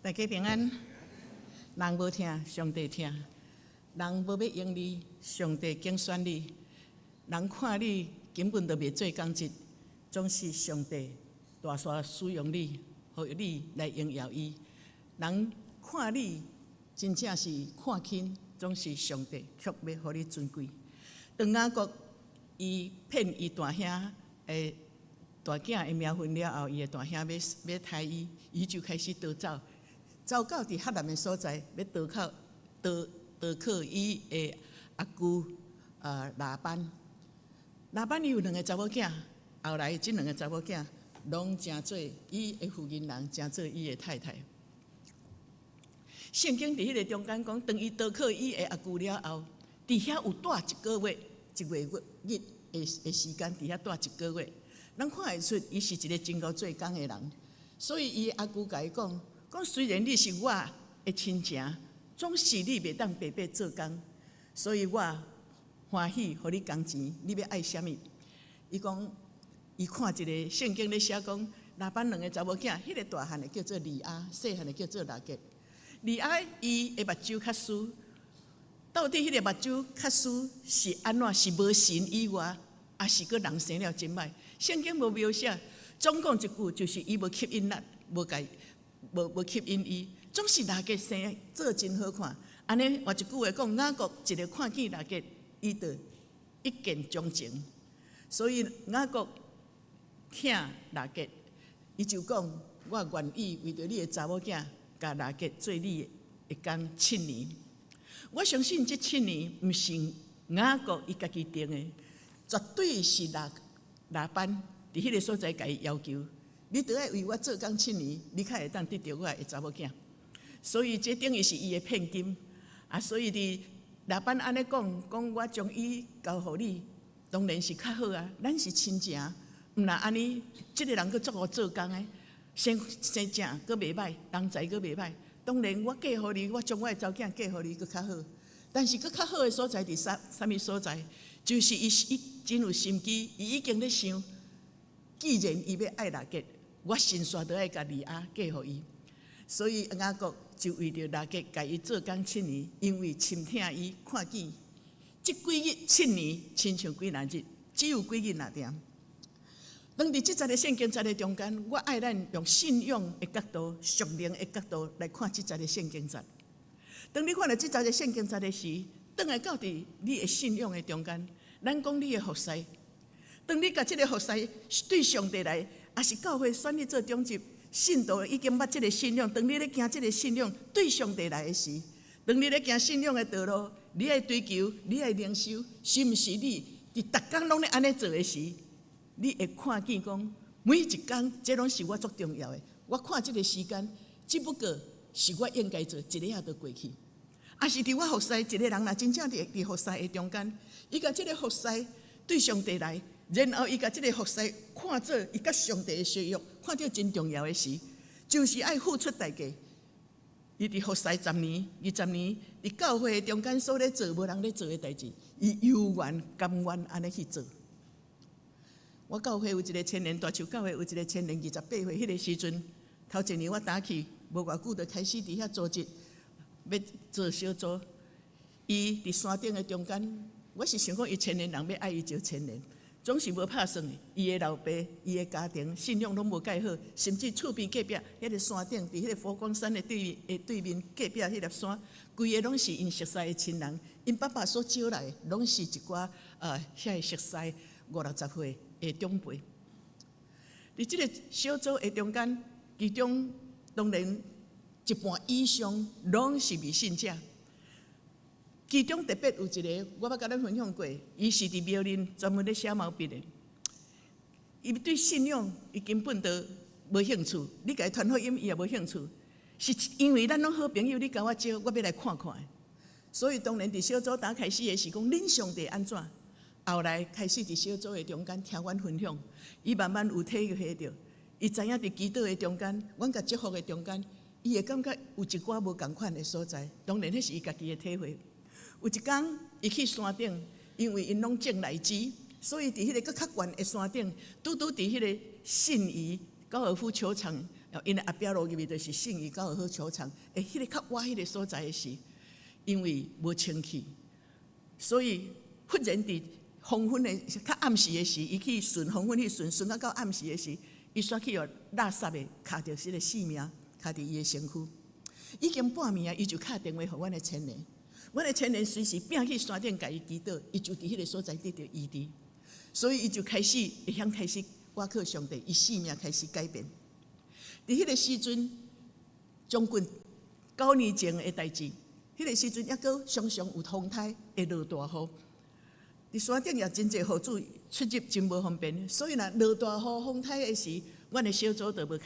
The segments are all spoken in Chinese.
大家平安。人无听，上帝听；人无要用你，上帝拣选你。人看你根本就袂做工职，总是上帝大煞使用你，互你来荣耀伊。人看你真正是看轻，总是上帝却要互你尊贵。当雅各伊骗伊大兄诶大囝的名分了后，伊的大兄要杀伊，伊就开始逃走。走到伫赫南的所在，要逃靠伊的阿舅拉班。拉班伊有2个查某囝，后来这2个查某囝拢成做伊的附近人，成做伊的太太。圣经伫迄个中间讲，当伊逃靠伊的阿舅了后，伫遐有住1个月，1个月的时间，伫遐住1个月，咱看会出伊是一个真够做工的人。所以伊阿舅甲伊讲。虽然你是我的亲情，总是你袂当白白做工，所以我欢喜互你工钱。你要爱啥物？伊讲，伊看一个圣经咧写讲，拉班2个查某囝，迄个大汉的叫做利亚，细汉的叫做拉结。利亚伊的目睭较输，到底迄个目睭较输是安怎？是无神以外，还是个人生了真歹？圣经无描写，总讲一句就是伊无吸引力，无吸引伊，总是拉结生做真好看。安尼换一句话讲，雅各一个看见拉结，伊就一见钟情。所以雅各疼拉结，伊就讲：我愿意为着你的查某囝，甲拉结做你的工7年。我相信这7年毋是雅各伊家己定的，绝对是拉班伫迄个所在甲伊要求。你得爱为我做工7年，你才会当得到我的查某囝。所以这等于是伊的骗金啊！所以伫拉班安尼讲我将伊交互你，当然是较好啊。咱是亲情，毋若安尼，即个人佫足好做工的，生正佫袂歹，人才佫袂歹。当然我嫁互你，我将我的查某囝嫁互你佫较好。但是佫较好的所在伫啥物所在？就是伊真有心机，伊已经咧想，既然伊要爱拉结。我先煞都爱甲利亚嫁互伊，所以雅各就为着拉结，甲伊做工7年，因为深疼伊，看见这几日7年，亲像几若日，只有几日那点。当伫这节的圣经节的中间，我爱咱用信仰的角度、属灵的角度来看这节的圣经节。当你看到这节的圣经节的时，转来到伫你的信仰的中间，咱讲你的服侍。当你甲这个服侍对上帝来。也是教会选你做中职，信徒已经捌这个信仰。当你咧行这个信仰对上帝来的时，当你咧行信仰的道路，你爱追求，你爱领受，是毋是你伫逐工拢咧安尼做的时，你会看见讲每一工，这拢是我足重要的。我看这个时间，只不过是我应该做，一个也就过去。也是伫我服侍一个人，若真正伫服侍的中间，伊甲这个服侍对上帝来。然后伊甲即个服侍看做伊甲上帝的相约，看到真重要的事，就是爱付出代价。伊伫服侍10年、20年，伫教会中间所咧做无人咧做的代志，伊有愿甘愿安尼去做。我教会有一个青年，大树教会有一个青年28岁，迄个时阵，头一年我打去，无偌久就开始伫遐组织，要做小组。伊伫山顶的中间，我是想讲伊青年人要爱伊就青年。总是无拍算的，伊的老爸、伊的家庭信仰拢无介好，甚至厝边隔壁迄个山顶，伫迄个佛光山的对面隔壁迄粒山，规个拢是因熟悉的亲人，因爸爸所招来，拢是一寡遐熟悉50-60岁的长辈。伫即个小组的中间，其中当然一半以上拢是未信者。其中特别有一个，我捌甲咱分享过，伊是伫庙林专门咧写毛笔的。伊对信仰，伊根本都无兴趣。你甲伊传福音，伊也无兴趣。是因为咱拢好朋友，你甲我招，我要来看看。所以当然伫小组打开始的是讲，恁上帝安怎？后来开始伫小组的中间听阮分享，伊慢慢有体会到，伊知影伫祈祷的中间，阮甲祝福的中间，伊会感觉有一寡无共款的所在。当然，迄是伊家己的体会。有一天，伊去山顶，因为因拢种荔枝，所以伫迄个佫较悬的山顶，拄伫迄个信义高尔夫球场因为阿彪路入面就是信义高尔夫球场，迄个较歪迄个所在的时，因为无清气，所以忽然伫黄昏的较暗时的时，伊去顺黄昏去顺到暗时的时，伊煞去有垃圾的卡着迄个性命，卡伫伊的身躯。已经半暝啊，伊就敲电话给阮的青年，阮的青年随时拼去山顶，甲伊祈祷，伊就伫迄个所在得到医治。所以伊就开始会晓开始倚靠上帝，伊性命开始改变。伫迄个时阵，将近9年前的代志，迄个时阵抑阁常常有风台，会落大雨。伫山顶也真侪雨水出入真无方便，所以若落大雨、风台的时，阮的小组就无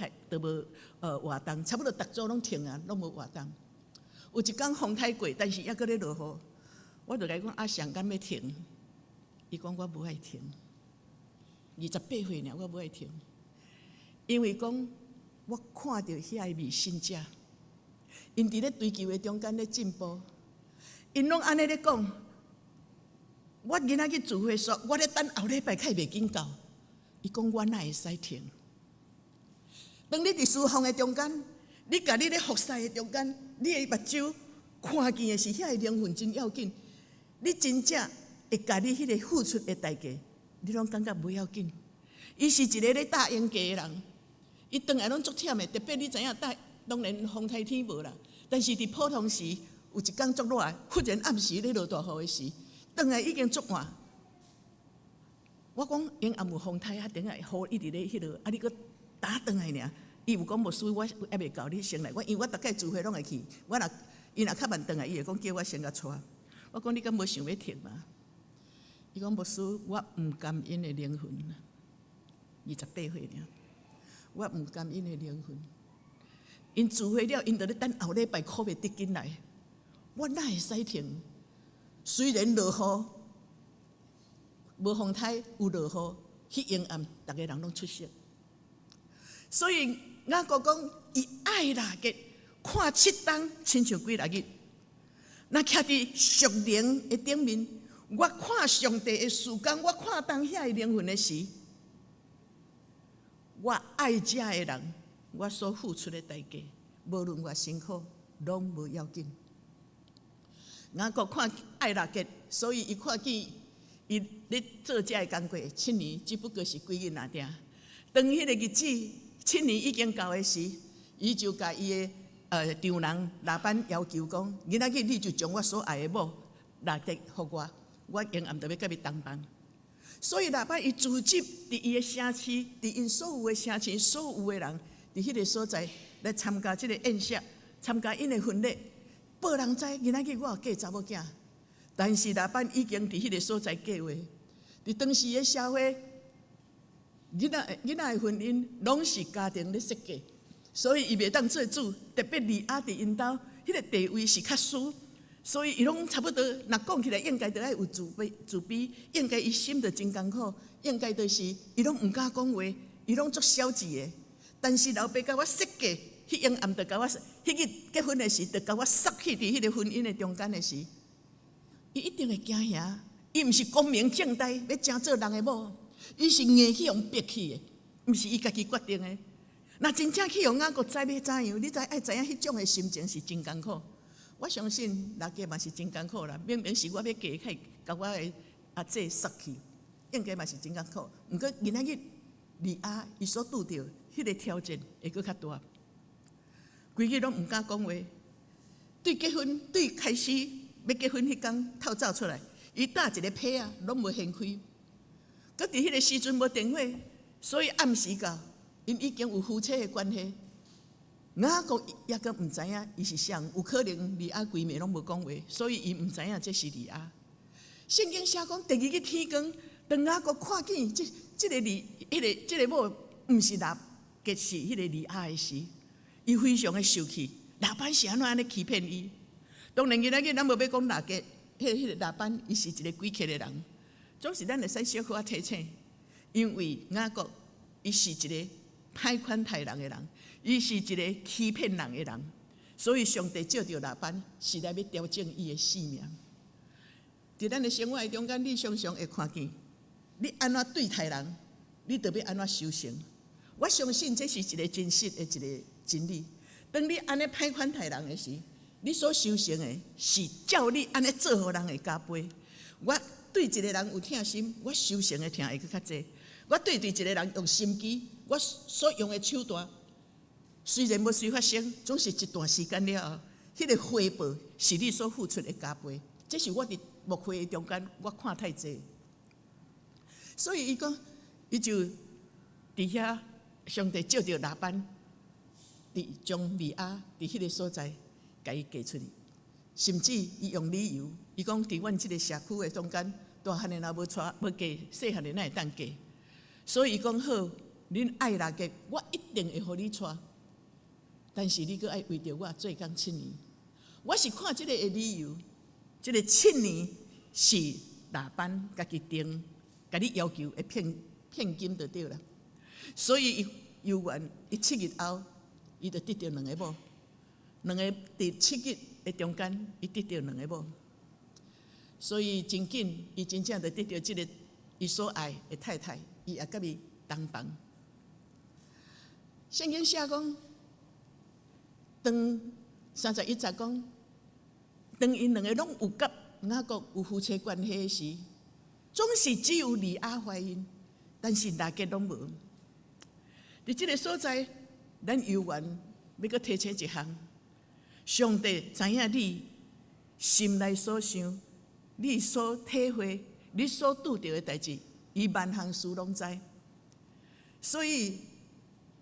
活动，差不多逐组拢停啊，拢无活动。有一天风台过，但是抑阁咧落雨，我就甲伊讲阿翔，敢要停？伊讲我无爱停，28岁尔，我无爱停，因为讲我看到遐个未信者，因伫咧追求的中间咧进步，因拢安尼咧讲。我今仔去聚会说，我咧等后礼拜较袂紧到。伊讲我哪会使停？当你伫侍奉的中间，你甲你咧服侍的中间，你的目睭看见的是遐个灵魂真要紧，你真正会甲你迄个付出的代价，你拢感觉不要紧。伊是一个咧搭演家的人，伊转来拢足忝的，特别你知影，当然风台天无啦，但是伫普通时有一天足热，忽然暗时咧落大雨的时。转来已经足晚，我讲因暗有风台啊，顶下雨一直咧迄落，啊你搁打转来尔，伊有讲无输，我还袂到你先来，因为我逐个聚会拢会去，我若伊若较慢转来，伊会讲叫我先甲带。我讲你敢无想要停吗？伊讲无输，我毋甘因的灵魂，28岁尔，我毋甘因的灵魂，因聚会了，因就咧等后礼拜可袂得紧来，我哪会使停？虽然落雨，无风台，有落雨，迄阴暗，逐个人拢出色。所以雅各讲，伊爱啦个看7冬，亲像几日。若徛伫属灵的顶面，我看上帝的事工，我看当遐的灵魂的时，我爱遮的人，我所付出的代价，无论我辛苦，拢无要紧。雅各看爱拉结，所以伊看见伊咧做遮个工作7年，只不过是几日仔尔。当迄个日子7年已经到的时，伊就甲伊的丈人拉班要求讲：今仔日你就将我所爱的某拉结互我，我永远就要甲伊同房。所以拉班伊组织伫伊的城市，伫因所有的城市，所有的人伫迄个所在来参加即个宴席，参加因的婚礼。报人知，今仔日我有嫁查某囝，但是拉班已经伫迄个所在嫁话。伫当时的社会，囡仔的婚姻拢是家庭咧设计，所以伊袂当做主。特别利亚伫因兜，迄个地位是较输，所以伊拢差不多。若讲起来，应该着爱有自卑，应该伊心着真艰苦，应该就是伊拢毋敢讲话，伊拢足消极的。但是老爸甲我设计。迄阴暗着甲我，迄日结婚的时，着甲我塞去伫迄个婚姻的中间的时，伊一定会惊吓。伊毋是光明正大要争做人的某，伊是硬去用逼去的，毋是伊家己决定的。若真正去用雅各知要怎样，你爱知影迄种的心情是真艰苦。我相信大家嘛是真艰苦啦。明明是我要嫁去，甲我的阿姐塞去，应该嘛是真艰苦。毋过今仔日利亚伊所拄着迄个挑战会搁较大。规日拢毋敢讲话，对结婚，对开始要结婚迄天透走出来，伊搭一个被啊，拢无掀开。搁伫迄个时阵无电话，所以暗时到，因已经有夫妻的关系。雅各抑阁毋知影伊是谁，有可能利亚规暝拢无讲话，所以伊毋知影这是利亚。圣经写讲，第2日天光，当雅各看见这个某毋是拉结，是迄个利亚的时。伊非常的受气，拉班是安怎安尼欺骗伊？当然，今仔日咱无要讲拉结，迄个拉班伊是一个诡客的人，总是咱会使小可仔提醒，因为雅各伊是一个歹款待人的人，伊是一个欺骗人的人，所以上帝借着拉班是来要调整伊的性命。伫咱的生活中间，你常常会看见，你安怎对待人，你就要安怎修行。我相信这是一个真实的一个真理。当你安尼歹款待人的时，你所修成的是照你安尼做互人的加倍。我对一个人有疼心，我修成的疼会更较济。我对一个人用心机，我所用的手段，虽然无随发生，总是一段时间了后，迄个回报是你所付出的加倍。这是我伫牧会中间我看太济，所以伊讲，伊就伫遐，上帝照着拉班，将利亚伫迄个所在，甲伊嫁出去，甚至伊用理由，伊讲伫阮即个社区的中间，大汉的若无娶无嫁，细汉的哪会当嫁？所以伊讲好，恁爱哪个，我一定会互你娶，但是你阁爱为着我做工7年。我是看即个的理由，即个7年是拉班家己定，甲你要求的骗金就对了。所以伊犹原伊7日后，伊就得到2个某，两个伫7日的中间，伊得到2个某。所以真紧，伊真正就得到即个伊所爱的太太，伊也甲伊同房。圣经写讲，当31节讲，当因2个拢有甲雅各有夫妻关系时，总是只有利亚怀孕，但是拉结拢无。伫即个所在，咱犹原要阁提醒一项：上帝知影你心内所想，你所体会，你所拄着的代志，伊万项事拢知。所以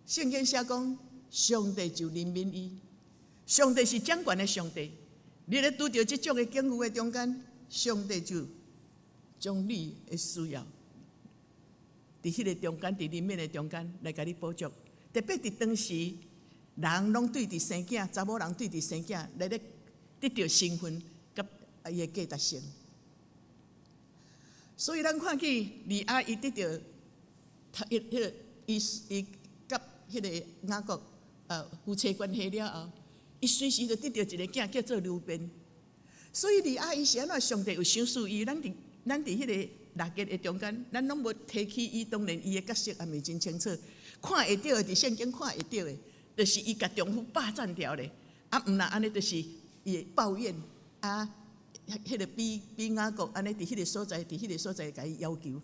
圣经写讲，上帝就怜悯伊。上帝是掌权的上帝，你咧拄着即种的境遇的中间，上帝就将你的需要，伫迄个中间，伫人面的中间来甲你补足。特别伫当时，人拢对伫生囝，查某人对伫生囝来咧得到身份甲伊的价值性。所以咱看见利亚伊得到伊甲迄个雅各夫妻关系了后，伊随时就得到一个囝叫做流便。所以利亚伊是安怎？上帝有赏赐伊，咱伫迄个拉结的中间，咱拢无提起伊，当然伊的角色也未真清楚。看会到的，伫圣经看会到的，就是伊甲丈夫霸占掉咧，毋若安尼，就是伊会抱怨迄个比雅各安尼伫迄个所在，甲伊要求，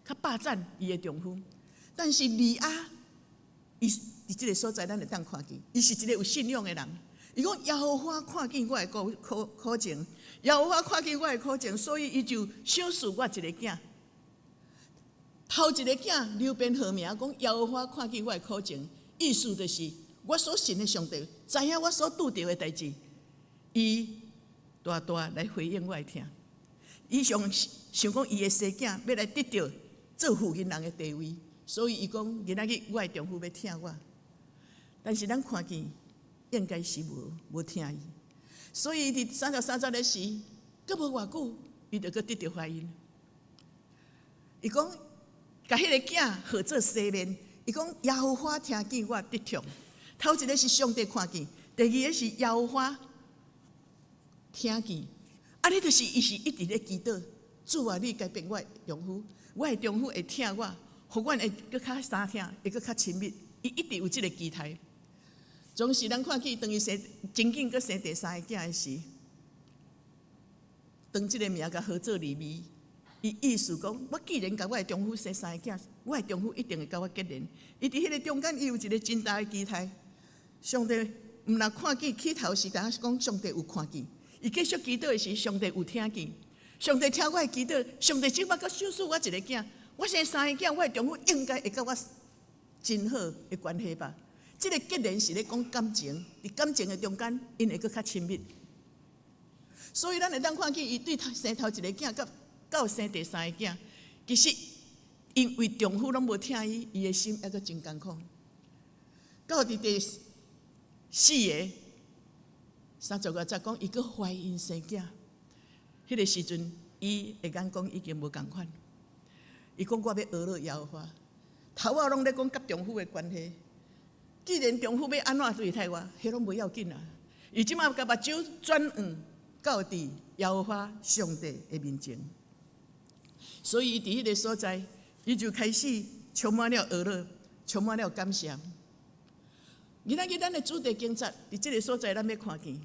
较霸占伊的丈夫。但是利亚，伊伫即个所在，咱会当看见，伊是一个有信仰的人。伊讲耶和华看见我的苦情，耶和华看见我的苦情，所以伊就赏赐我一个囝。头一个囝流便号名讲耶和华看见我的苦情，意思就是我所信的上帝知影我所拄着的代志，伊大大来回应我的听。伊想讲伊的生囝要来得到做父亲人的地位，所以伊讲今仔日我的丈夫要听我，但是咱看见应该是无听伊，所以伫33节的时，阁无偌久，伊就阁得到怀孕。伊讲甲迄个囝号做西面，伊讲耶和华听见我得痛。头一个是上帝看见，第二个是耶和华听见。安尼就是伊是一直咧祈祷，主啊，你改变我的丈夫，我的丈夫会听我，互阮会搁较相听，会搁较亲密。伊一直有即个期待。总是咱看见，当伊真紧搁生第3个囝的时，当即个名甲号做利未。伊意思讲，我既然甲我的丈夫生3个囝，我的丈夫一定会甲我结连。伊伫迄个中间，伊有一个真大的期待。上帝毋若看见起头是讲上帝有看见，伊继续祈祷的时，上帝有听见。上帝听我的祈祷，上帝即摆阁赏赐我一个囝。我生3个囝，我的丈夫应该会甲我真好的关系吧？即个结连是咧讲感情，伫感情的中间，因会阁较亲密。所以咱会当看见伊对生头一个囝到生第3个囝，其实因为丈夫拢无听伊，伊的心还阁真艰苦。到伫第4个30个才讲，伊阁怀孕生囝。迄个时阵，伊会讲已经无共款。伊讲我要学了耶和华，头仔拢咧讲甲丈夫的关系。既然丈夫要安怎对待我，迄拢无要紧啦。伊即马甲目睭转向到伫耶和华上帝的面前，所以伊伫迄个所在，伊就开始充满了学了，充满了感谢。今仔日咱的主题警察，伫即个所在，咱要看见，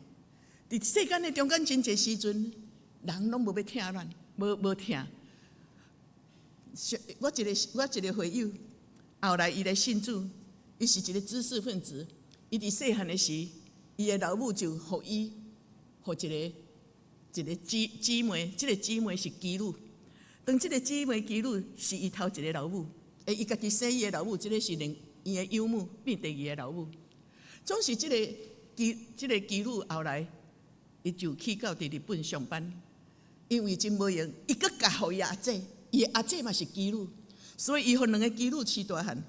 伫世间的中间真侪时阵，人拢无要听咱，无听。我一个会友，后来伊来信主，伊是一个知识分子。伊伫细汉的时，伊的老母就互伊，互一个姊妹，即个姊妹是基女。当即个姊妹基女是伊头一个老母，伊家己生伊的老母，即个是伊的养母变第二个老母。总是即个基女后来，伊就去到伫日本上班，因为真无用，伊阁嫁互伊阿姐，伊的阿姐嘛是基女，所以伊互两个基女饲大汉。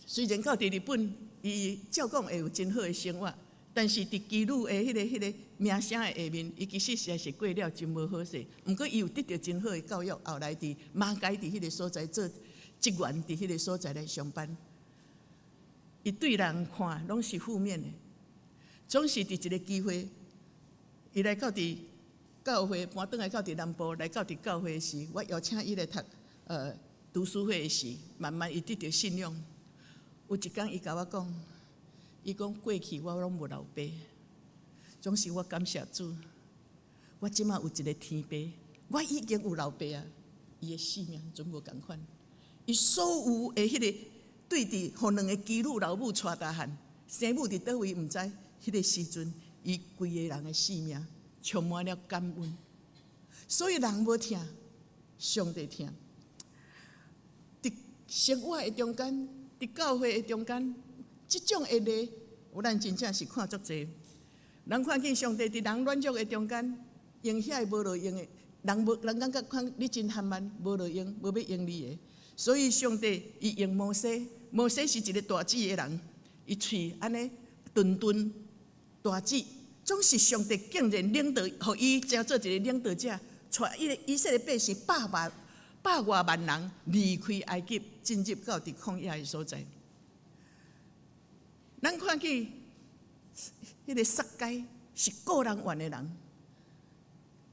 虽然到伫日本，伊照讲会有真好的生活，但是伫基女的迄个名声的下面，伊其实实在是过了真无好势。毋过伊有得到真好的教育，后来伫马街伫迄个所在做职员，伫迄个所在来上班。伊对人看拢是负面的，总是伫一个机会，伊来到伫教会搬转来到伫南部，来到伫教会时，我邀请伊来读读书会时，慢慢伊得到信仰。有一天伊甲我讲，伊讲过去我拢无老爸，总是我感谢主，我即马有一个天爸，我已经有老爸啊，伊的性命全无共款，伊所有的迄个。对伫，互两个基女老母带大汉，生母伫倒位毋知。迄个时阵，伊规个人的性命充满了感恩。所以人无听，上帝听。伫生活的中间，伫教会的中间，即种的例，咱真正是看足济。人看见上帝伫人软弱的中间，用遐无路用的，人感觉看你真含慢，无路用，无要用你的。所以上帝伊用摩西。摩西是一个大智的人，伊喙安尼顿顿大智，总是上帝竟然领导，互伊成做一个领导者，带以色列百姓百外万人离开埃及，进入到伫旷野的所在。咱看见迄个撒该是个人怨的人，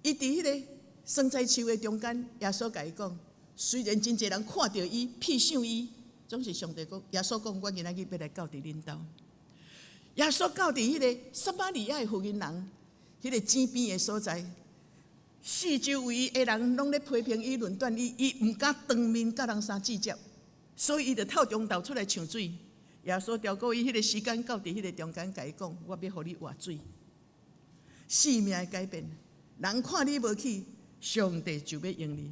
伊伫迄个生菜树的中间，耶稣甲伊讲，虽然真侪人看到伊，瞥想伊。总是上帝讲，耶稣讲，我今仔日要来到伫恁兜。耶稣到伫迄个撒玛利亚的妇人人，迄个井边的所在，四周围的人拢咧批评伊、论断伊，伊毋敢当面甲人相指接，所以伊就透中道出来抢水。耶稣调过伊迄个时间，到伫迄个中间，甲伊讲，我要互你活水。生命的改变，人看你无去，上帝就要用你。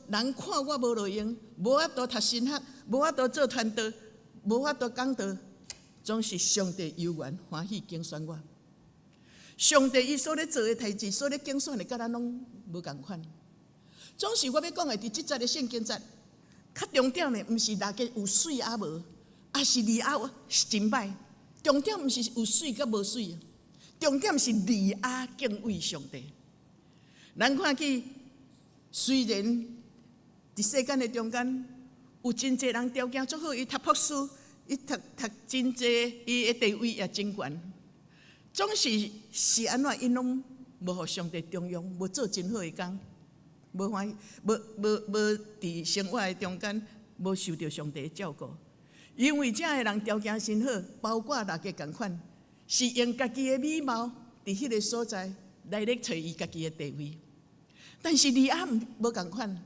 人看我无路用，无法度读神学，无法度做传道，无法度讲道，总是上帝有缘欢喜竞选我。上帝伊所咧做的代志，所咧竞选的，甲咱拢无共款。总是我要讲的，伫即节的圣经节，较重点的，毋是大家有水啊无，也是利亚是真歹。重点毋是有水甲无水，重点是利亚敬畏上帝。咱看见，虽然伫世间的中间，有真侪人条件足好，伊读博士，伊读真侪，伊的地位也真悬。总是安怎，因拢无互上帝重用，无做真好的工，无伫生活的中间，无受到上帝的照顾。因为这样的人条件真好，包括大家共款，是用家己的美貌伫迄个所在来咧找伊家己的地位。但是利亚无共款。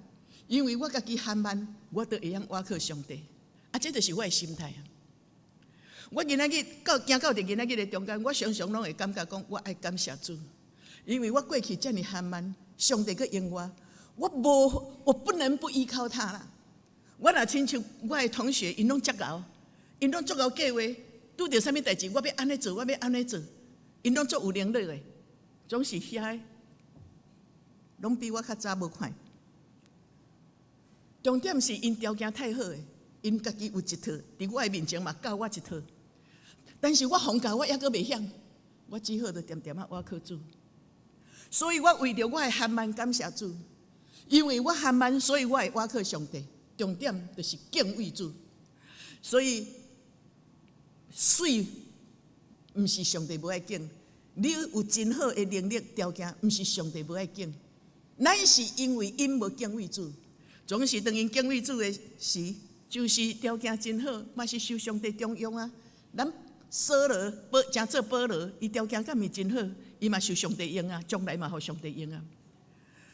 因为我家己含慢，我都会晓倚靠上帝，这就是我的心态啊。我今仔日行到今仔日的中间，我常常拢会感觉讲，我爱感谢主，因为我过去这么含慢，上帝佫用我不能不依靠他啦。我若亲像我的同学，因拢足够，因拢足够计划，拄着啥物代志，我要安尼做，我要安尼做，因拢足有能力的，总是遐拢比我较早无快。重点是因条件太好诶，因家己有一套，伫我诶面前嘛教我一套。但是我奉教我抑阁袂晓，我只好就点点啊倚靠主。所以我为着我诶含慢感谢主，因为我含慢，所以我会倚靠上帝。重点就是敬畏主。所以水毋是上帝无爱敬，你有真好诶能力条件，毋是上帝无爱敬，乃是因为因无敬畏主。总是当因敬畏主的时，就是条件真好，嘛是受上帝重用啊。咱扫罗真做保罗，伊条件敢毋是真好，伊嘛受上帝用啊，将来嘛互上帝用啊。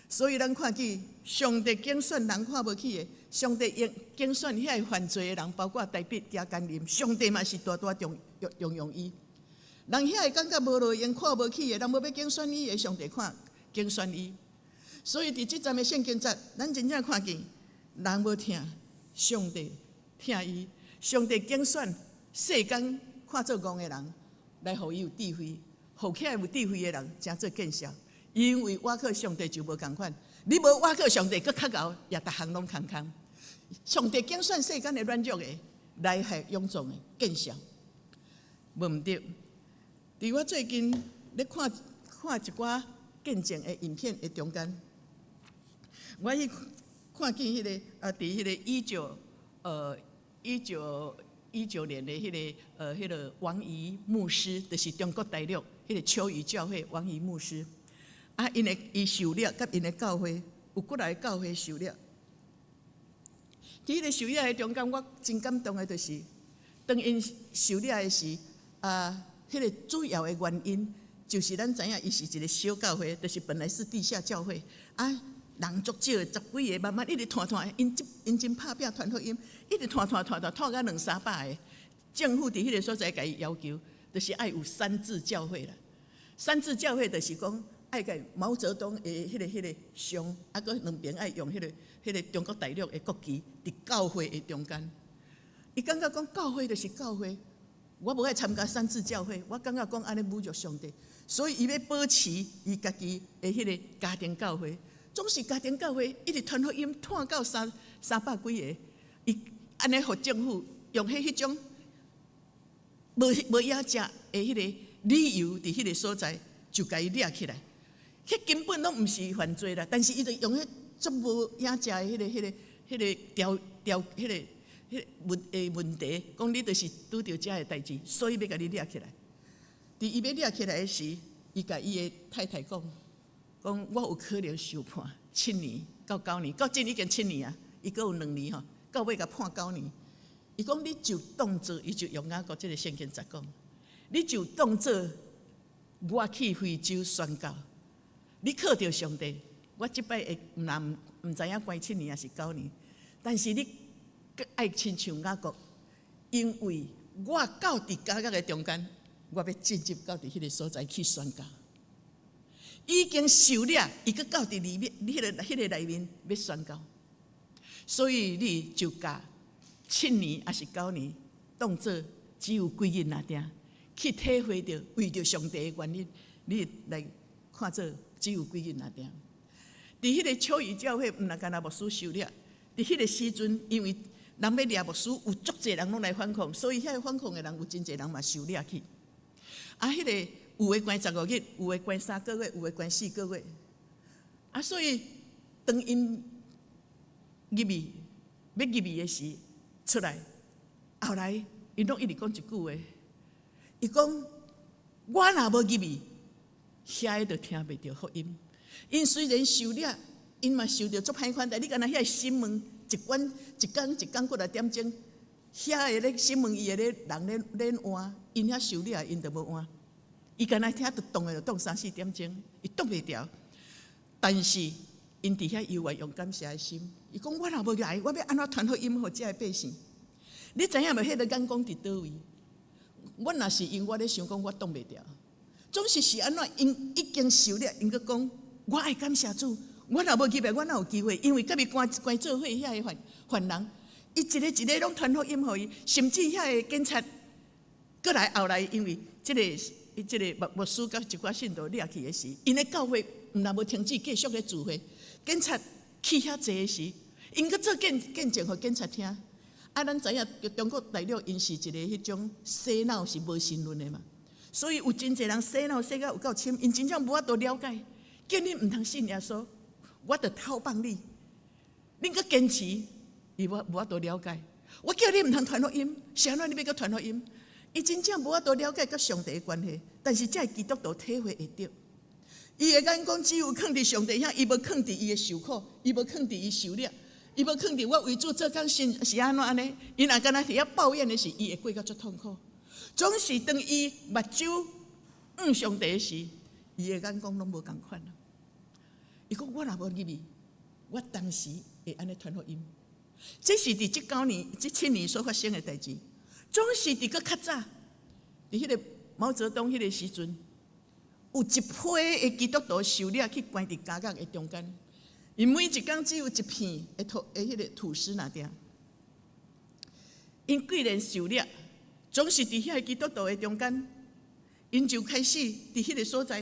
所以咱看见上帝拣选人看无起的，上帝拣选遐个犯罪的人，包括大卫加甘霖，上帝嘛是大大重用伊。人遐个感觉无路用看无起的，人要拣选伊的，上帝拣选伊。所以伫即站的圣经节，咱真正看见人无听上帝听伊，上帝拣选世间看做戆的人，来互伊有智慧，互起来有智慧的人，真做见效。因为我靠上帝就无共款，你无我靠上帝，佫较敖，也逐项拢空空。上帝拣选世间的软弱的，来害勇壮的见效，无毋对。伫我最近咧看一寡见证的影片的中间，我去看见迄个伫迄个1919年的迄个王仪牧师，就是中国大陆迄个秋雨教会王仪牧师。伊受了，甲因的教会有几来教会受了。伫迄个受了的中间，我真感动的，就是当因受了的时，迄个主要的原因，就是咱知影，伊是一个小教会，就是本来是地下教会，人足少的，10几个，慢慢一直传，因真拍拼传福音，一直传到200-300个。政府伫迄个所在，甲伊要求，就是爱有三自教会啦。三自教会就是讲。爱甲毛泽东的迄个像，搁两边爱用迄个中国大陆的国旗伫教会的中间。伊感觉讲教会就是教会，我无爱参加三自教会，我感觉讲安尼侮辱上帝，所以伊要保持伊家己的迄个家庭教会，总是家庭教会一直传福音，传到300几个，伊安尼互政府用迄种无野食的迄个理由伫迄个所在就甲伊掠起来。迄根本拢毋是犯罪啦，但是伊就用迄足无影食的迄个问题，讲你就是拄着遮个代志，所以要甲你掠起来。伫伊要掠起来的时，伊甲伊的太太讲我有可能受判7年到9年，到今已经7年啊，伊阁有2年吼，到尾甲判9年。伊讲你就当作，伊就用雅各即个圣经节讲，你就当作我去非洲宣教。你靠着上帝，我即摆会毋知影关7年还是9年，但是你爱亲像雅各，因为我到伫加甲的中间，我要进入到伫迄个所在去宣教，已经受了，伊阁到伫里面迄个内面要宣教，所以你就甲7年还是9年，当作只有几日那点，去体会着为着上帝的原因，你来看做。只有几日那点，伫迄个秋雨教会，毋但干那牧师受了。伫迄个时阵，因为人要掠牧师，有足侪人拢来反抗，所以遐个反抗的人有真侪人嘛受掠去。迄个有诶关15日，有诶关3个月，有诶关4个月。所以当因要入去的时出来，后来因拢一直讲一句话，伊讲我若无入去。遐个就听袂到福音，因虽然受了，因嘛受到足歹款待。你敢若遐个新闻一天过来点钟，遐个咧新闻伊个咧人咧换，因遐受了，因就无换。伊敢若听着动就动3-4点钟，伊动袂掉。但是因伫遐犹原用感谢的心，伊讲我若无来，我要安怎传福音互遮个百姓？你知影无？迄个眼光伫倒位？我若是因，我咧想讲，我动袂掉。总是安怎？因已经受了，因阁讲我爱感谢主，我若无入来，我哪有机会？因为甲伊关做伙遐个犯人，伊一个一个拢传福音互伊，甚至遐个警察过来后来，因为即个牧师甲一寡信徒掠去的时，因的教会毋但无停止，继续咧聚会。警察去遐坐的时，因阁做见证互警察听。咱知影中国大陆因是一个迄种洗脑是无神论的嘛。所以有真侪人洗脑洗到有够深，因真正无法度了解，叫你毋通信耶稣，我着偷放你，恁阁坚持，伊无法度了解。我叫你毋通传福音，是安怎你要阁传福音？伊真正无法度了解甲上帝的关系，但是这基督徒体会会到，伊的眼光只有放伫上帝遐，伊无放伫伊的受苦，伊无放伫伊受了，伊要肯定我为主做工是安怎安尼？伊若敢若伫遐抱怨的是，伊会过到足痛苦。总是当伊目睭向上帝时，伊的眼光拢无共款。伊讲我若无入去，我当时会安尼传福音。这是伫这7年所发生的代志。总是伫个较早，伫迄个毛泽东迄个时阵，有一批的基督徒受掠去关伫监狱的中间。因每一工只有一片的迄个吐司那点，因既然受掠，总是伫遐基督徒的中间，因就开始伫迄个所在，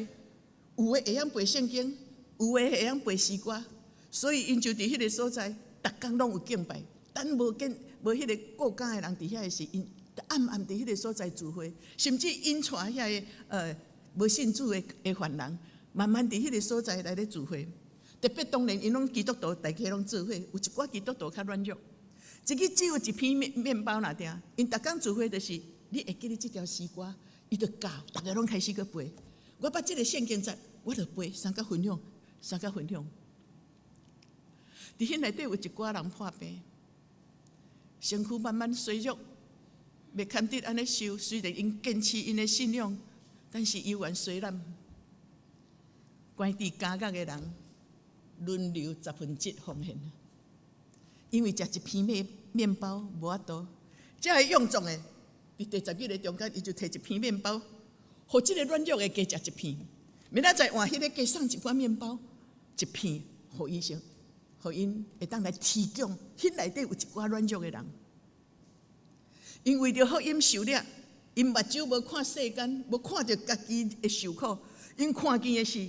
有的会晓背圣经，有的会晓背诗歌，所以因就伫迄个所在，逐工拢有敬拜。等无迄个顾家的人伫遐的时，因暗暗伫迄个所在聚会，甚至因带遐个无信主的犯人，慢慢伫迄个所在来咧聚会。特别当然，因拢基督徒大家拢做伙，有一寡基督徒较软弱。只有一片面包那点，因逐工聚会就是，你会记得这条诗歌，伊就教，大家拢开始去背。我把这个圣经节，我就背，三甲分享。伫迄内底有一寡人破病，身躯慢慢衰弱，袂堪得安尼受。虽然因坚持因的信仰，但是犹原衰烂。关伫监狱的人，轮流7%奉献，因为食一片面包无法度。这个用状的，伫第10日的中间，伊就摕一片面包，互这个软弱的加食一片。明仔载换迄个加送一块面包，一片，互医生，互因会当来提供。迄内底有一寡软弱的人，因为着福音受掠，因目睭无看世间，无看着家己的受苦，因看见的是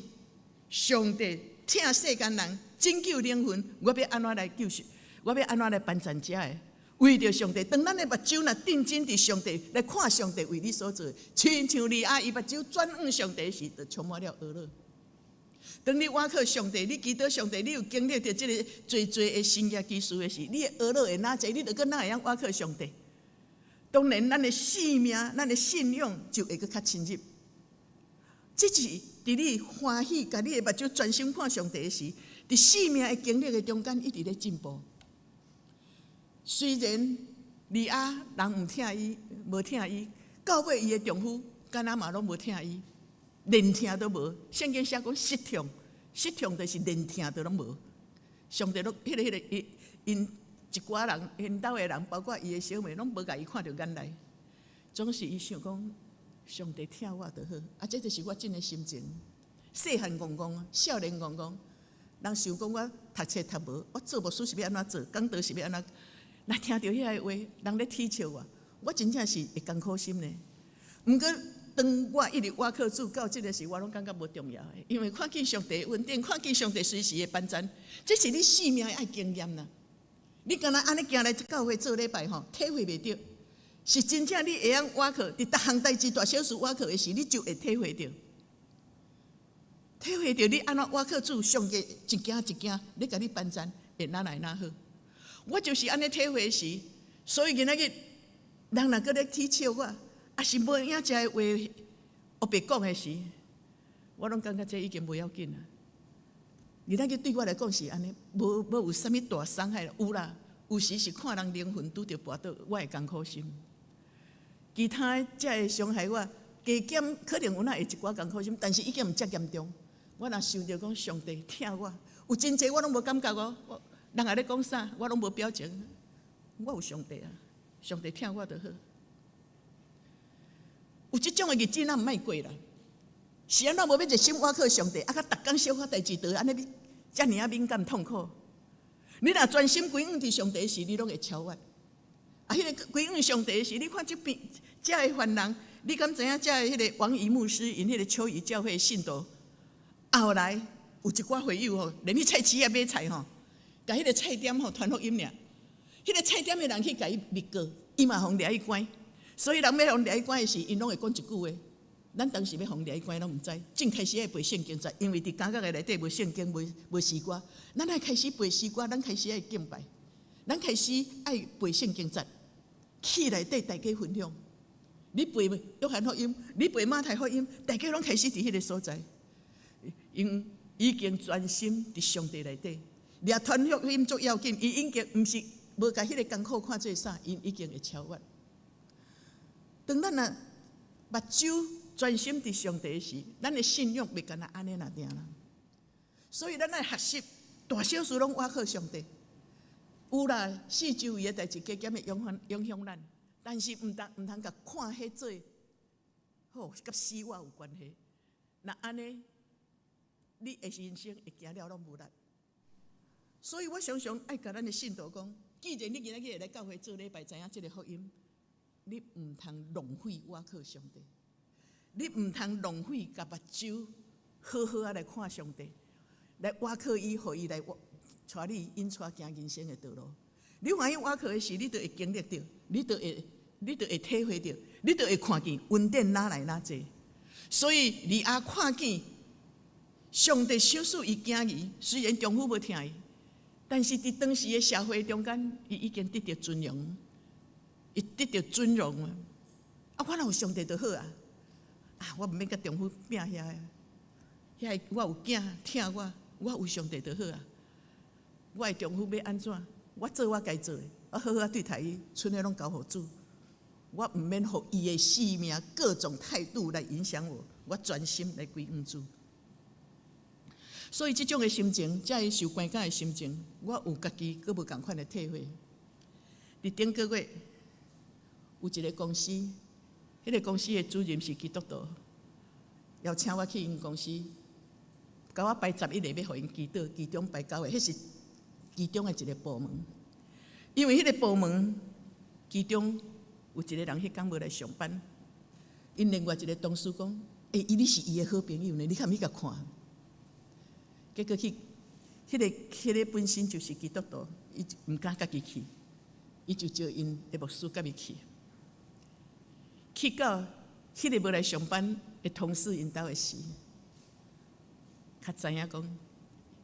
上帝。疼世间人，拯救灵魂，我要安怎来救赎？我要安怎来帮助者的？为着上帝，当咱的目睭若定睛伫上帝来看上帝为你所做，亲像利亚伊目睭转向上帝时，就充满了喜乐。当你倚靠上帝，你祈祷上帝，你有经历着这个最的新约基础的时，你的喜乐会哪济？你就搁哪会样倚靠上帝？当然，咱的性命、咱的信仰就会搁较深入。这是伫你欢喜，甲你的目睭专心看上帝的时，伫生命的经历的中间，一直咧进步。虽然利亚人唔疼伊，无疼伊，到尾伊的丈夫敢若嘛拢无疼伊，连疼都无。圣经写讲失痛就是连疼都拢无。上帝拢迄个因一寡人，因兜的人，包括伊的小妹，拢无甲伊看着眼内，总是伊想讲。上帝疼我就好，这就是我真的心情。细汉戆戆，少年戆戆，人想讲我读册读无，我做无事是要安怎做，讲道是要安怎。若听到遐个话，人咧讥笑我真正是会艰苦心呢。毋过当我一直倚靠主到这个时，我拢感觉无重要的，因为看见上帝的稳定，看见上帝随时的帮衬，这是你生命的爱经验啦。你敢若安尼行来教会做礼拜吼，体会袂到。是真正你会晓倚靠，伫逐项代志大小事倚靠的时，你就会体会到你安怎倚靠主，上帝一件一件咧甲你帮衬，会哪来哪好。我就是安尼体会的时，所以今仔日人若搁咧讥笑我，也是无影遮的话黑白讲的时，我拢感觉这已经不要紧啦。今仔日对我来讲是安尼，无有啥物大伤害，有啦，有时是看人灵魂拄着跋倒，我会艰苦心。其他才会伤害我，加减可能有那会一寡艰苦心，但是已经毋遮严重。我若想着讲上帝疼我，有真济我拢无感觉哦。人也咧讲啥，我拢无表情。我有上帝啊，上帝疼我就好。有即种的日子，咱毋莫过啦。是安怎无要热心倚靠上帝，啊，甲逐工小可代志，就安尼遮尔啊敏感痛苦。你若专心归向伫上帝时，你拢会超越。啊，迄个归向上帝时，你看这边遮的犯人，你敢知影遮的迄个王仪牧师，因迄个秋雨教会信徒，后来有一寡会友吼，连去菜市也买菜吼，甲迄个菜店吼传福音尔，迄个菜店的人去甲伊密告，伊嘛互掠去关。所以人要互掠去关的时，因拢会讲一句话。咱当时要互掠去关，拢毋知。正开始爱背圣经节，因为伫监狱的内底无圣经，无诗歌，咱爱开始背诗歌，咱开始爱敬拜，咱开始爱背圣经节。去内底大家分享，你背约翰福音，你背马太福音，大家拢开始伫迄个所在，因已经专心伫上帝内底，掠传福音足要紧，伊已经毋是无甲迄个艰苦看做啥，伊已经会超越。当咱若目睭专心伫上帝时，咱的信仰袂干那安尼那定啦。所以咱来学习，大小事拢倚靠上帝。有啦，四周围的代志加减会影响咱，但是毋通甲看迄做好，甲死活有关系。那安尼，你的人生会行了拢无力。所以我常常爱甲咱的信徒讲，既然你今仔日会来教会做礼拜，知影即个福音，你毋通浪费倚靠上帝，你毋通浪费甲目睭好好来看上帝，来倚靠伊，互伊来带你引带行人生的道路。你欢喜倚靠的时，你就会经历到，你就会体会到，你就会看见恩典哪来哪济。所以利亚看见上帝小使伊囝儿，虽然丈夫无听伊，但是伫当时的社会中间，伊已经得到尊荣，伊得到尊荣啊！我若有上帝就好啊！我毋免甲丈夫拼遐我有囝疼我有上帝就好啊！我的丈夫要安怎？我做我该做的，我好好对待伊，剩的拢交互主。我毋免互伊的生命各种态度来影响我，我专心来归向主。所以这种的心情，才会受关感的心情，我有家己阁无共款的体会。伫顶个月有一个公司，迄个公司的主任是基督徒，邀请我去因公司，甲我排11个要互因祈祷，其中排9个，迄是其中的一个部门。因为迄个部门其中有一个人迄天无来上班，因另外一个同事讲：“你是伊的好朋友呢，你敢去甲看？”结果去，迄个本身就是基督徒，伊毋敢家己去，伊就叫因的牧师甲伊去。去到迄个无来上班的同事因兜的时，较知影讲，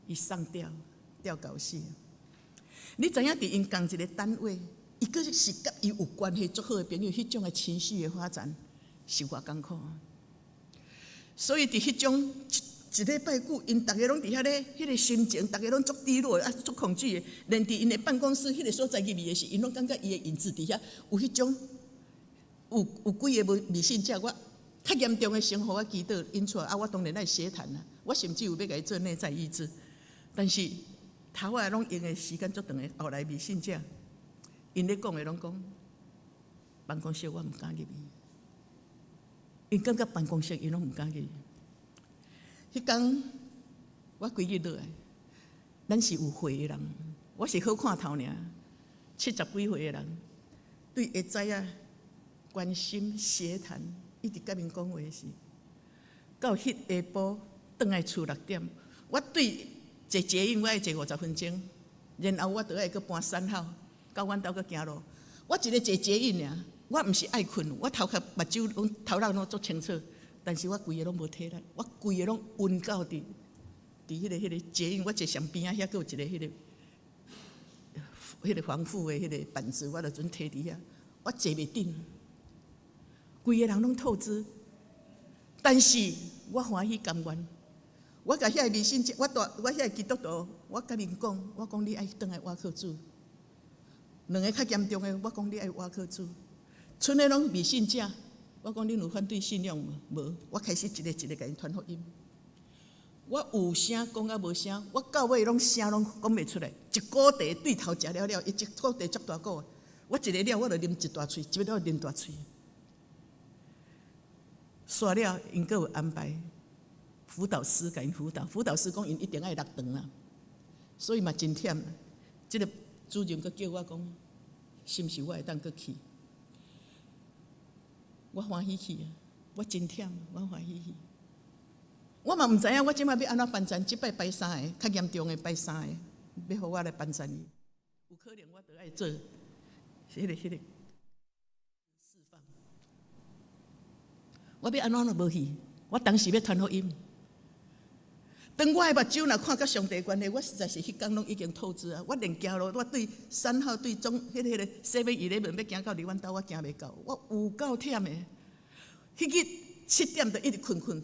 伊送吊到死。你知影伫因同一个单位，伊阁是甲伊有关系足好的朋友，迄种的情绪的发展是偌艰苦。所以伫迄种一礼拜久，因逐个拢伫遐咧，迄个心情，逐个拢足低落，足恐惧的。连伫因的办公室迄个所在入去的时，因拢感觉伊的影子伫遐有迄种有几个未信者，我较严重的生活我祈祷引出来我当然来协谈啦。我甚至有要甲伊做内在医治，但是头仔拢用的时间足长的，后来未信者，因咧讲的拢讲，办公室我毋敢入去，因感觉办公室因拢毋敢入去。迄天我规日落来，咱是有会的人，我是好看头尔，70几岁的人，对会知影关心协谈，一直甲因讲话时，到迄下晡转来厝6点，我对坐捷运我爱坐50分钟，然后我就爱去搬3号到阮兜去行路。我一个坐捷运尔，我毋是爱困，我头壳目睭拢头脑拢足清楚。但是我规个拢无体力，我规个拢晕到伫迄个捷运，我坐上边仔遐，佫有一个迄个防腐的迄个板子，我就准摕伫遐，我坐袂定，规个人拢透支。但是我欢喜甘愿，我甲遐个微信，我遐个基督徒，我甲因讲，我讲你爱转来倚靠主。两个较严重的，我讲你爱倚靠主，剩的拢未信者。我讲恁有反对信仰无？我开始一个一个甲因传福音。我有声讲啊无声，我到尾拢声拢讲袂出来。一锅茶对头食了了，伊一锅茶足大锅，我一个了我就啉一大喙，一个了啉大喙。煞了，因阁有安排辅导师甲因辅导，辅导师讲因一定爱6堂啦，所以嘛真忝。这个主任阁叫我讲，是毋是我会当阁去？我欢喜去啊！我真忝，我欢喜去。我嘛毋知影，我即摆要安怎办zan即摆排3个，较严重的排3个，要互我来办zan伊。有可能我就爱做迄个释放。我要安怎都无去，我当时要传福音。当我的目睭若看甲上帝关系，我实在是迄天拢已经透支啊！我连行路，我对3号对迄个7-11要行到离阮兜，我行袂到，我有够忝的。迄日7点就一直困，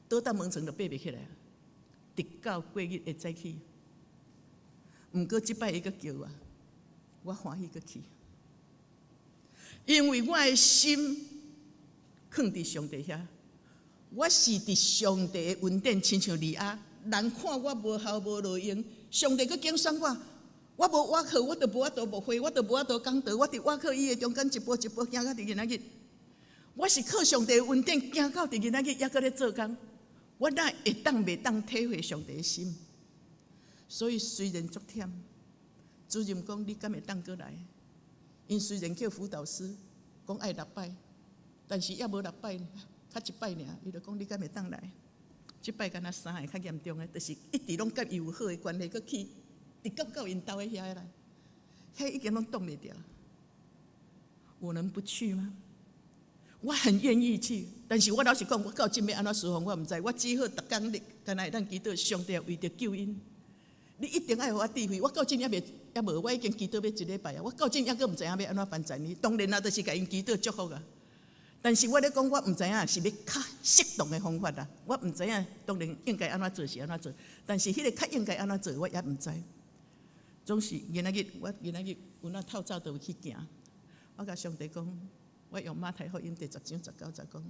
倒到门床就爬袂起来，直到过日会早起。毋过即摆伊阁叫我欢喜阁去，因为我的心放伫上帝遐，我是伫上帝的恩典，亲像利亚，人看我无效无路用，上帝阁拣选我。我无瓦靠，我就无法度牧会，我就无法度讲道，我伫瓦靠伊的中间一步一步行到伫今仔日。我是靠上帝的恩典行到伫今仔日，还阁咧做工。我哪会袂当体会上帝的心？所以虽然足忝，主任讲你敢会当过来？因虽然叫辅导师讲爱6摆，但是也无6摆，较1摆尔，伊就讲你敢会当来？即摆敢若3个较严重的，就是一直拢甲伊有好的关系，阁去。直到因兜的遐来，遐已经拢挡袂掉。我能不去吗？我很愿意去，但是我老实讲，我到今要安怎侍奉，我毋知。我只好逐工日，干那会当祈祷，上帝为着救因，你一定爱互我智慧。我到今也无，我已经祈祷要1礼拜啊。我到今还阁毋知影要安怎办在呢？当然啦，就是甲因祈祷祝福啊。但是我咧讲，我毋知影是要较适当的方法啦。我毋知影，当然应该安怎做是安怎做，但是迄个较应该安怎做，我也毋知。总是今仔日，我今仔日有那透早就有去行。我甲上帝讲，我用马太福音第10章19节讲，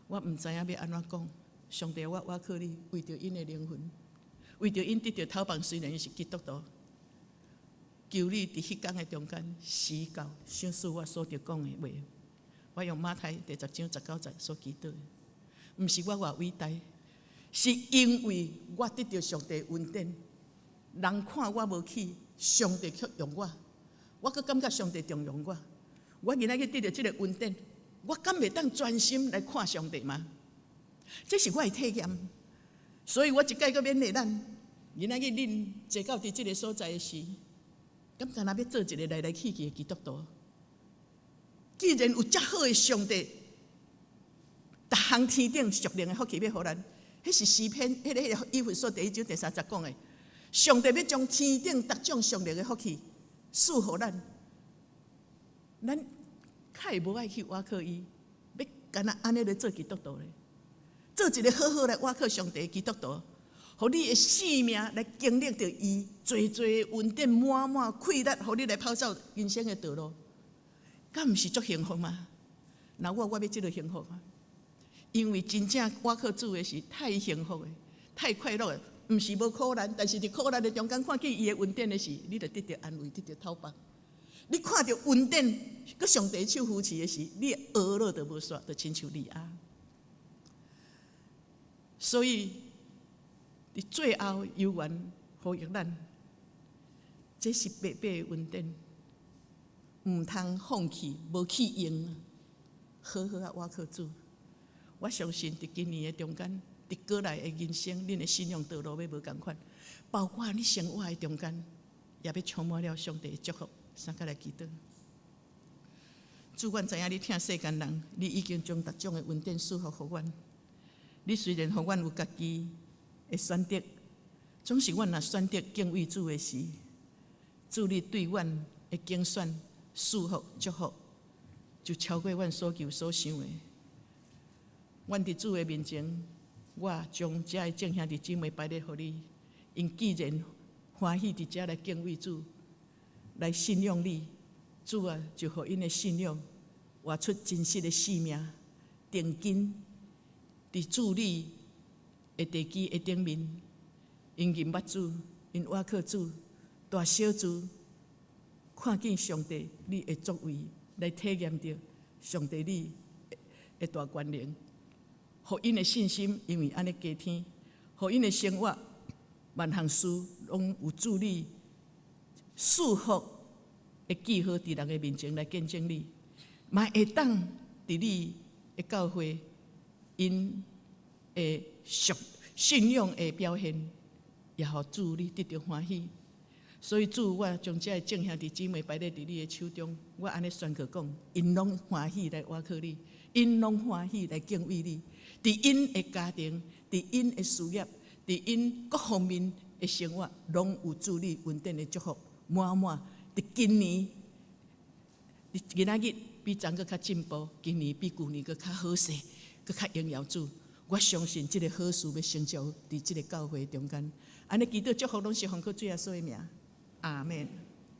我毋知影要安怎讲。上帝，我靠你，为着因的灵魂，为着因得到头棒，虽然伊是基督徒，求你伫迄天的中间施教，想使我所着讲的话。我用马太第10章19节所祈祷的，毋是我偌伟大，是因为我得到上帝恩典。人看我无去，上帝却用我，我阁感觉上帝重用我。我今仔日得到这个恩典，我敢袂当专心来看上帝吗？这是我的体验。所以我一概阁勉励咱，今仔日恁坐到伫这个所在的时，敢若要做一个来来去去的基督徒。既然有遮好的上帝，逐项天顶属灵的福气要互咱，迄是诗篇，迄个以弗所第1章第30讲的。上帝要将天顶各种上帝的福气赐予咱，咱较会无爱去倚靠伊，要干那安尼来做基督徒咧，做一个好好来倚靠上帝的基督徒，互你的性命来经历着伊最最恩典满满气力，互你来跑走人生的道路，敢毋是足幸福吗？那我要这个幸福啊！因为真正倚靠主的是太幸福的，太快乐的。毋是无苦难，但是伫苦难的中间看见伊的恩典的时，你就得到安慰，得到透放。你看到恩典，佮上帝手扶持的时，你的噩乐就无煞，就亲像利亚。所以，伫最后犹原呼吁咱，这是白白的恩典，毋通放弃，无去用，好好啊倚靠主。我相信伫今年的中间。伫过来的人生，恁的信仰道路要无共款，包括你生活的中间，也要充满了上帝的祝福。三个来祈祷。主，阮知影你疼世间人，你已经将各种的恩典赐福互阮。你虽然互阮有家己的选择，总是阮若选择敬畏主的时，主你对阮的拣选、赐福、祝福，就超过阮所求所想的。阮伫主的面前。我将遮个正兄弟姊妹摆咧互你，因既然欢喜伫遮来敬畏主，来信仰你，主啊，就互因的信仰活出真实的生命，定根伫主你的地基的顶面，因认捌主，因倚靠主，大小主，看见上帝你的作为，来体验到上帝你的大权能。互因的信心，因为安尼加添；互因的生活，万项事拢有助力束缚的记号伫人的面前来见证你，嘛会当伫你的教会因的信仰的表现，也互主你得到欢喜。所以主，我将这正兄弟姊妹摆咧伫你的手中，我安尼宣告讲：因拢欢喜来倚靠你，因拢欢喜来敬畏你。伫因的家庭，伫因的事业，伫因各方面的生活，拢有主你恩典的祝福满满。伫今年，今仔日比昨个较进步，今年比旧年个较好势，个较荣耀主。我相信这个好事要成就伫这个教会中间。安尼祈祷祝福，拢是奉靠主耶稣的名，阿门。